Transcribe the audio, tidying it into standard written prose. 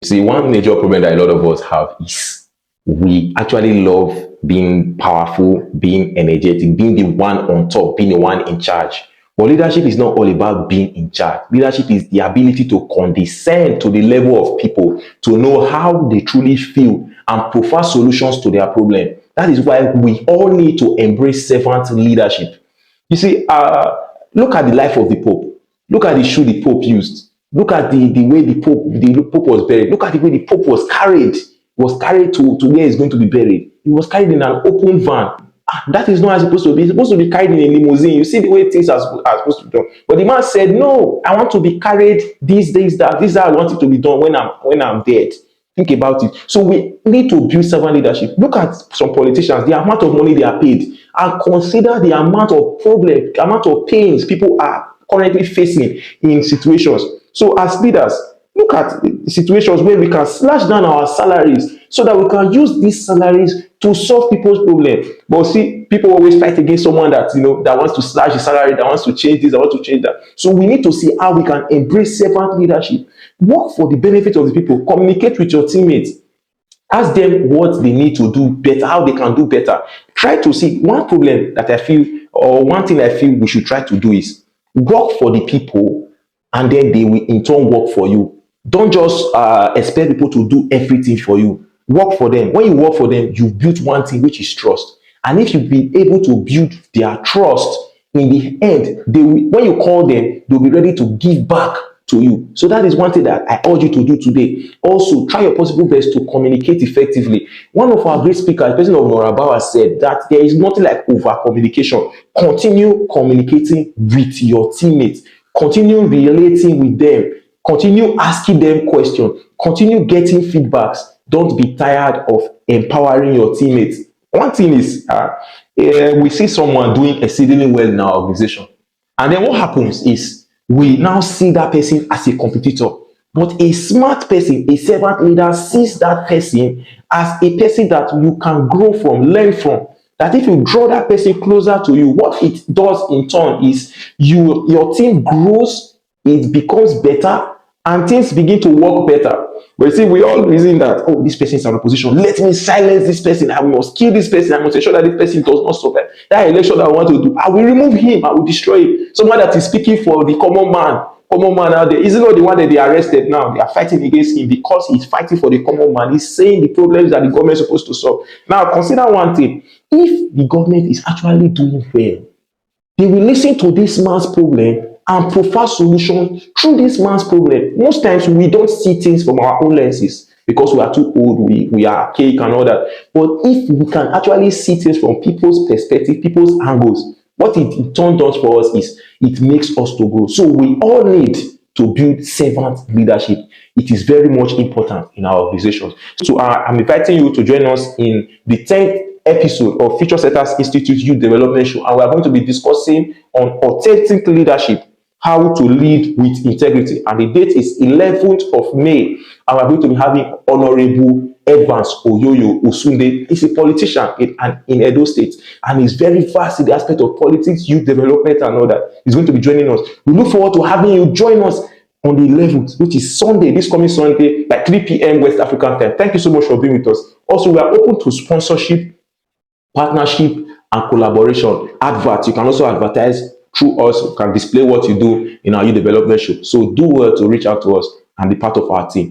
See, one major problem that a lot of us have is we actually love being powerful, being energetic, being the one on top, being the one in charge. But leadership is not all about being in charge. Leadership is the ability to condescend to the level of people, to know how they truly feel and provide solutions to their problem. That is why we all need to embrace servant leadership. You see, look at the life of the Pope. Look at the shoe the Pope used. Look at the way the Pope was buried. Look at the way the Pope was carried. Was carried to where he's going to be buried. He was carried in an open van. That is not how it's supposed to be. It's supposed to be carried in a limousine. You see the way things are supposed to be done. But the man said, "No, I want to be carried these days. That this is how I want it to be done when I'm dead." Think about it. So we need to build servant leadership. Look at some politicians, the amount of money they are paid, and consider the amount of problems, the amount of pains people are currently facing in situations. So as leaders, look at the situations where we can slash down our salaries so that we can use these salaries to solve people's problems. But see, people always fight against someone that that wants to slash the salary, that wants to change this, that wants to change that. So we need to see how we can embrace servant leadership. Work for the benefit of the people. Communicate with your teammates. Ask them what they need to do better, how they can do better. Try to see one problem that I feel, or one thing I feel we should try to do is work for the people, and then they will in turn work for you. Don't just expect people to do everything for you. Work for them. When you work for them, you build one thing, which is trust. And if you be able to build their trust, in the end, they will, when you call them, they'll be ready to give back to you. So that is one thing that I urge you to do today. Also, try your possible best to communicate effectively. One of our great speakers, the president of Norabawa, said that there is nothing like over communication. Continue communicating with your teammates. Continue relating with them. Continue asking them questions. Continue getting feedbacks. Don't be tired of empowering your teammates. One thing is, we see someone doing exceedingly well in our organization. And then what happens is we now see that person as a competitor. But a smart person, a servant leader, sees that person as a person that you can grow from, learn from. That if you draw that person closer to you, what it does in turn is your team grows, it becomes better, and things begin to work better. But you see, we all reason that, oh, this person is in opposition. Let me silence this person. I must kill this person. I must ensure that this person does not survive. That election that I want to do, I will remove him. I will destroy him. Someone that is speaking for the common man out there, isn't not the one that they arrested now. They are fighting against him because he's fighting for the common man. He's saying the problems that the government is supposed to solve. Now, consider one thing. If the government is actually doing well, they will listen to this man's problem and provide solutions through this man's problem. Most times we don't see things from our own lenses because we are too old, we are archaic and all that. But if we can actually see things from people's perspective, people's angles, what it in turn does for us is it makes us to grow. So we all need to build servant leadership. It is very much important in our organizations. So I'm inviting you to join us in the 10th episode of Future Setters Institute Youth Development Show, and we are going to be discussing on authentic leadership, how to lead with integrity. And the date is 11th of May, and we're going to be having Honorable Evans Oyoyo Osunde. He's a politician in Edo State, and he's very vast in the aspect of politics, youth development, and all that. He's going to be joining us. We look forward to having you join us on the 11th, which is Sunday, this coming Sunday, by 3 p.m. West African time. Thank you so much for being with us. Also, we are open to sponsorship, partnership, and collaboration. Adverts, you can also advertise through us. You can display what you do in our youth development show. So do well to reach out to us and be part of our team.